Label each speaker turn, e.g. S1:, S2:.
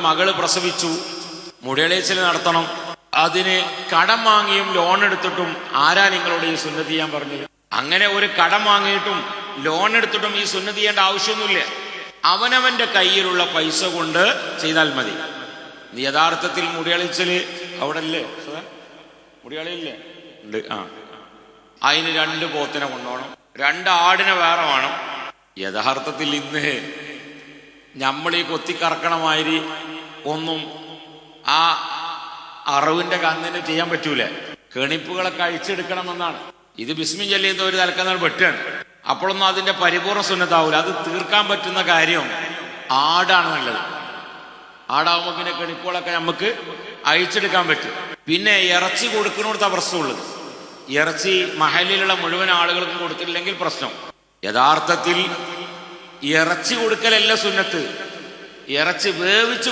S1: മകള് പ്രസവിച്ചു, മുടിയളേച്ചിൽ നടത്തണം. അതിന് കടം വാങ്ങിയും ലോൺ എടുത്തിട്ടും ആരാ നിങ്ങളോട് ഈ സുന്നത്ത് ചെയ്യാൻ പറഞ്ഞത്? അങ്ങനെ ഒരു കടം വാങ്ങിയിട്ടും ലോൺ എടുത്തിട്ടും ഈ സുന്നത്ത് ചെയ്യേണ്ട ആവശ്യമൊന്നുമില്ല. അവനവന്റെ കയ്യിലുള്ള പൈസ കൊണ്ട് ചെയ്താൽ മതി. യഥാർത്ഥത്തിൽ മുടിയളിച്ചല് അവിടെ അല്ലേ? മുടിയളിയില്ലേ? ഉണ്ട്. അതിന് 2 പോത്തിനെ കൊണ്ടുപോകണം, 2 ആടിനെ വേറെ വേണം. യഥാർത്ഥത്തിൽ ഇന്ന് നമ്മൾ ഈ കൊത്തിക്കറക്കണമാതിരി ഒന്നും ആ അറവിന്റെ കന്നിന് ചെയ്യാൻ പറ്റൂല. കെണിപ്പുകളൊക്കെ അഴിച്ചെടുക്കണമെന്നാണ്. ഇത് ബിസ്മി ചൊല്ലിയത് ഒരു തലക്കന്നാൾ വെട്ടാണ്. അപ്പോഴൊന്നും അതിന്റെ പരിപൂർണ്ണ സുന്നത്താവൂല. അത് തീർക്കാൻ പറ്റുന്ന കാര്യം ആടാണ് നല്ലത്. ആടാവുമ്പോൾ പിന്നെ കെണിപ്പുകളൊക്കെ നമുക്ക് അഴിച്ചെടുക്കാൻ പറ്റും. പിന്നെ ഇറച്ചി കൊടുക്കുന്നിടത്ത പ്രശ്നമുള്ളത്. ഇറച്ചി മഹലിലുള്ള മുഴുവൻ ആളുകൾക്കും കൊടുത്തില്ലെങ്കിൽ പ്രശ്നം. യഥാർത്ഥത്തിൽ ഇറച്ചി കൊടുക്കലല്ല സുന്നത്ത്, ഇറച്ചി വേവിച്ച്